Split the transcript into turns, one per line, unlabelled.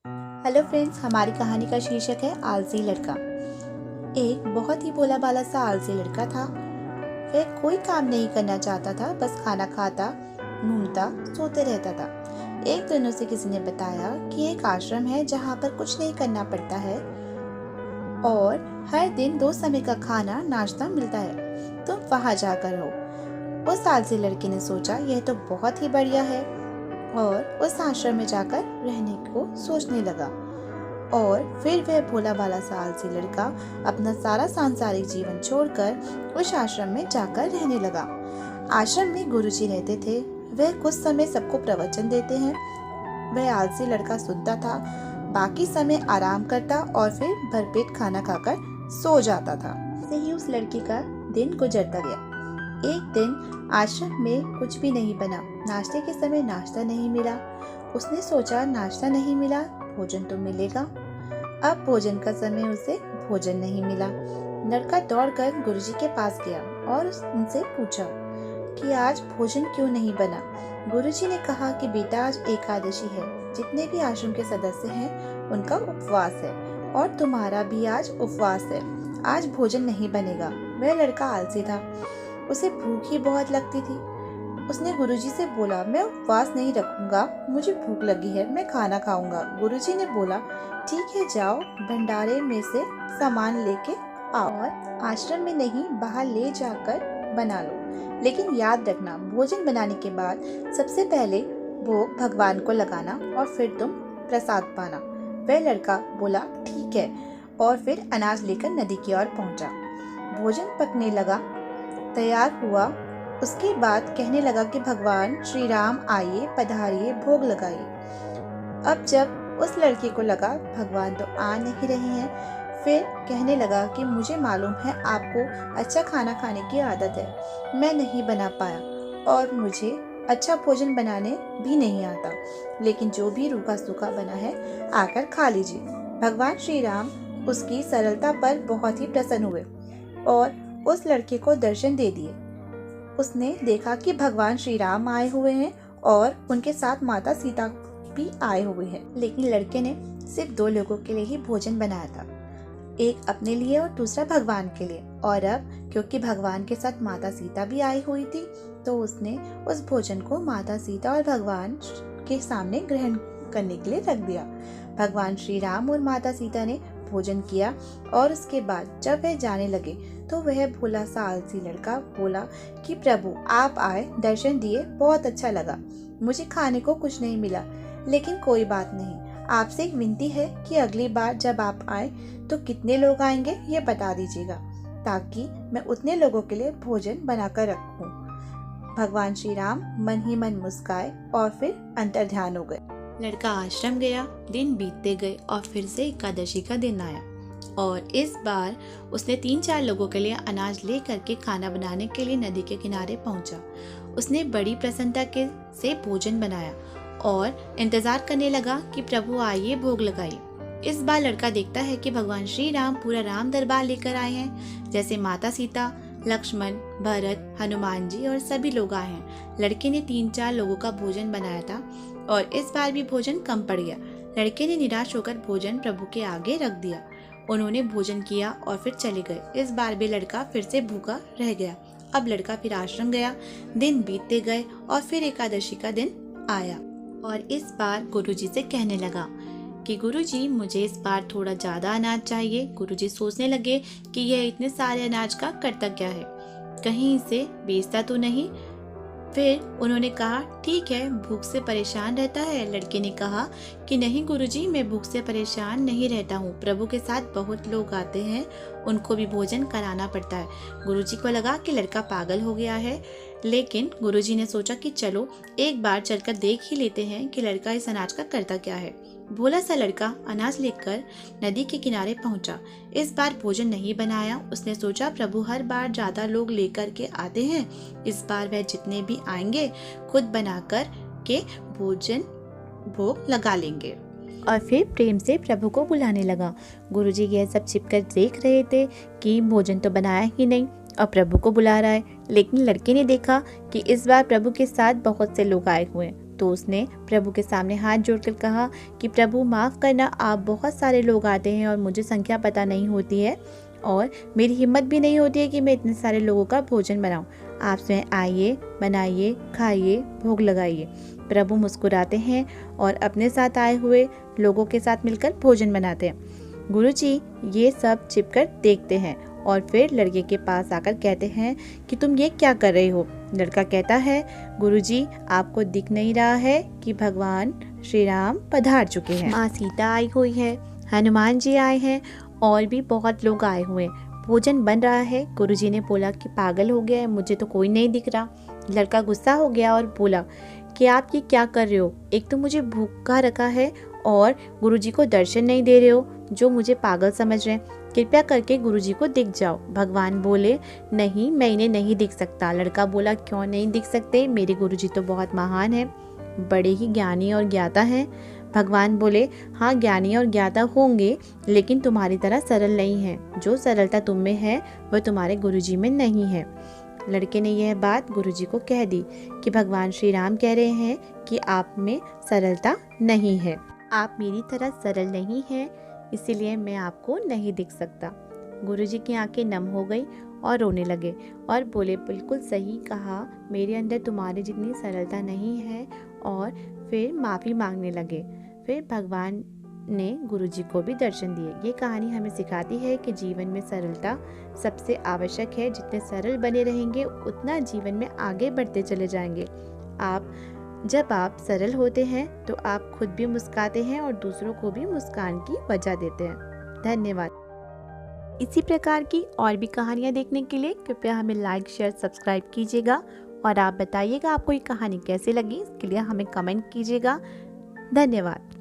Hello friends, हमारी कहानी का शीर्षक है आलसी लड़का। एक बहुत ही भोला भाला सा आलसी लड़का था। वह कोई काम नहीं करना चाहता था, बस खाना खाता, घूमता, सोते रहता था। एक दिन उसे किसी ने बताया कि एक आश्रम है जहाँ पर कुछ नहीं करना पड़ता है और हर दिन 2 समय का खाना नाश्ता मिलता है। तुम वहाँ जाकर हो। उस आलसी लड़के ने सोचा, यह तो बहुत ही बढ़िया है, और उस आश्रम में जाकर रहने को सोचने लगा। और फिर वह भोला भाला सा आलसी लड़का अपना सारा सांसारिक जीवन छोड़कर उस आश्रम में जाकर रहने लगा। आश्रम में गुरुजी रहते थे। वह कुछ समय सबको प्रवचन देते हैं। वह आलसी लड़का सुनता था, बाकी समय आराम करता और फिर भरपेट खाना खाकर सो जाता था। ऐसे ही उस लड़के का दिन गुजरता गया। एक दिन आश्रम में कुछ भी नहीं बना। नाश्ते के समय नाश्ता नहीं मिला। उसने सोचा, नाश्ता नहीं मिला, भोजन तो मिलेगा। अब भोजन का समय, उसे भोजन नहीं मिला। लड़का दौड़कर गुरुजी के पास गया और उनसे पूछा कि आज भोजन क्यों नहीं बना। गुरुजी ने कहा कि बेटा, आज एकादशी है। जितने भी आश्रम के सदस्य हैं उनका उपवास है और तुम्हारा भी आज उपवास है। आज भोजन नहीं बनेगा। वह लड़का आलसी था, उसे भूख ही बहुत लगती थी। उसने गुरुजी से बोला, मैं उपवास नहीं रखूंगा, मुझे भूख लगी है, मैं खाना खाऊंगा। गुरुजी ने बोला, ठीक है, जाओ भंडारे में से सामान लेके आओ और आश्रम में नहीं, बाहर ले जाकर बना लो। लेकिन याद रखना, भोजन बनाने के बाद सबसे पहले भोग भगवान को लगाना और फिर तुम प्रसाद पाना। वह लड़का बोला, ठीक है, और फिर अनाज लेकर नदी की ओर पहुंचा। भोजन पकने लगा, तैयार हुआ। उसके बाद कहने लगा कि भगवान श्री राम आइए, पधारिए, भोग लगाइए। अब जब उस लड़के को लगा भगवान तो आ नहीं रहे हैं, फिर कहने लगा कि मुझे मालूम है आपको अच्छा खाना खाने की आदत है, मैं नहीं बना पाया और मुझे अच्छा भोजन बनाने भी नहीं आता, लेकिन जो भी रूखा सूखा बना है आकर खा लीजिए। भगवान श्री राम उसकी सरलता पर बहुत ही प्रसन्न हुए और उस लड़के को दर्शन दे दिए। उसने देखा कि भगवान श्री राम आए हुए हैं और उनके साथ माता सीता भी आए हुए हैं, लेकिन लड़के ने सिर्फ 2 लोगों के लिए ही भोजन बनाया था, एक अपने लिए और दूसरा भगवान के लिए। और अब क्योंकि भगवान के साथ माता सीता भी आई हुई थी, तो उसने उस भोजन को माता सीता और भगवान के सामने ग्रहण करने के लिए रख दिया। भगवान श्री राम और माता सीता ने भोजन किया और उसके बाद जब वह जाने लगे तो वह भोला सा आलसी लड़का बोला कि प्रभु आप आए, दर्शन दिए, बहुत अच्छा लगा। मुझे खाने को कुछ नहीं मिला, लेकिन कोई बात नहीं, आपसे एक विनती है कि अगली बार जब आप आए तो कितने लोग आएंगे ये बता दीजिएगा, ताकि मैं उतने लोगों के लिए भोजन बनाकर रखूं। भगवान श्री राम मन ही मन मुस्काए और फिर अंतर ध्यान हो गए। लड़का आश्रम गया, दिन बीतते गए और फिर से एकादशी का दिन आया और इस बार उसने 3-4 लोगों के लिए अनाज ले करके खाना बनाने के लिए नदी के किनारे पहुंचा। उसने बड़ी प्रसन्नता से भोजन बनाया और इंतजार करने लगा कि प्रभु आइए, भोग लगाइए। इस बार लड़का देखता है कि भगवान श्री राम पूरा राम दरबार लेकर आए हैं, जैसे माता सीता, लक्ष्मण, भरत, हनुमान जी और सभी लोग आए हैं। लड़के ने 3-4 लोगों का भोजन बनाया था और इस बार भी भोजन कम पड़ गया। लड़के ने निराश होकर भोजन प्रभु के आगे रख दिया। उन्होंने भोजन किया और फिर चले गए। इस बार भी लड़का फिर से भूखा रह गया। अब लड़का फिर आश्रम गया, दिन बीतते गए और फिर एकादशी का दिन आया और इस बार गुरुजी से कहने लगा कि गुरुजी, मुझे इस बार थोड़ा ज्यादा अनाज चाहिए। गुरुजी सोचने लगे कि यह इतने सारे अनाज का करता क्या है, कहीं इसे बेचता तो नहीं। फिर उन्होंने कहा, ठीक है, भूख से परेशान रहता है। लड़के ने कहा कि नहीं गुरुजी, मैं भूख से परेशान नहीं रहता हूँ, प्रभु के साथ बहुत लोग आते हैं, उनको भी भोजन कराना पड़ता है। गुरुजी को लगा कि लड़का पागल हो गया है, लेकिन गुरुजी ने सोचा कि चलो एक बार चलकर देख ही लेते हैं कि लड़का इस अनाज का करता क्या है। भोला सा लड़का अनाज लेकर नदी के किनारे पहुंचा। इस बार भोजन नहीं बनाया। उसने सोचा, प्रभु हर बार ज्यादा लोग लेकर के आते हैं, इस बार वह जितने भी आएंगे खुद बनाकर के भोग लगा लेंगे। और फिर प्रेम से प्रभु को बुलाने लगा। गुरुजी यह सब छिपकर देख रहे थे कि भोजन तो बनाया ही नहीं और प्रभु को बुला रहा है, लेकिन लड़के ने देखा कि इस बार प्रभु के साथ बहुत से लोग आए हुए हैं। तो उसने प्रभु के सामने हाथ जोड़कर कहा कि प्रभु माफ़ करना, आप बहुत सारे लोग आते हैं और मुझे संख्या पता नहीं होती है और मेरी हिम्मत भी नहीं होती है कि मैं इतने सारे लोगों का भोजन बनाऊं। आप स्वयं आइए, बनाइए, खाइए, भोग लगाइए। प्रभु मुस्कुराते हैं और अपने साथ आए हुए लोगों के साथ मिलकर भोजन बनाते हैं। गुरुजी ये सब छिपकर देखते हैं और फिर लड़के के पास आकर कहते हैं कि तुम ये क्या कर रहे हो। लड़का कहता है, गुरुजी आपको दिख नहीं रहा है कि भगवान श्री राम पधार चुके हैं, माँ सीता आई हुई है, हनुमान जी आए हैं और भी बहुत लोग आए हुए हैं, भोजन बन रहा है। गुरुजी ने बोला कि पागल हो गया है, मुझे तो कोई नहीं दिख रहा। लड़का गुस्सा हो गया और बोला कि आप ये क्या कर रहे हो, एक तो मुझे भूखा रखा है और गुरुजी को दर्शन नहीं दे रहे हो, जो मुझे पागल समझ रहे हैं, कृपया करके गुरुजी को दिख जाओ। भगवान बोले, नहीं मैं इन्हें नहीं दिख सकता। लड़का बोला, क्यों नहीं दिख सकते, मेरे गुरुजी तो बहुत महान हैं, बड़े ही ज्ञानी और ज्ञाता हैं। भगवान बोले, हाँ ज्ञानी और ज्ञाता होंगे लेकिन तुम्हारी तरह सरल नहीं है, जो सरलता तुम में है वह तुम्हारे गुरुजी में नहीं है। लड़के ने यह बात गुरुजी को कह दी कि भगवान श्री राम कह रहे हैं कि आप में सरलता नहीं है, आप मेरी तरह सरल नहीं हैं, इसीलिए मैं आपको नहीं दिख सकता। गुरुजी की आंखें नम हो गई और रोने लगे और बोले, बिल्कुल सही कहा, मेरे अंदर तुम्हारे जितनी सरलता नहीं है। और फिर माफ़ी मांगने लगे। फिर भगवान ने गुरुजी को भी दर्शन दिए। ये कहानी हमें सिखाती है कि जीवन में सरलता सबसे आवश्यक है। जितने सरल बने रहेंगे उतना जीवन में आगे बढ़ते चले जाएंगे। जब आप सरल होते हैं तो आप खुद भी मुस्कुराते हैं और दूसरों को भी मुस्कान की वजह देते हैं। धन्यवाद। इसी प्रकार की और भी कहानियाँ देखने के लिए कृपया हमें लाइक, शेयर, सब्सक्राइब कीजिएगा और आप बताइएगा आपको ये कहानी कैसी लगी। इसके लिए हमें कमेंट कीजिएगा। धन्यवाद।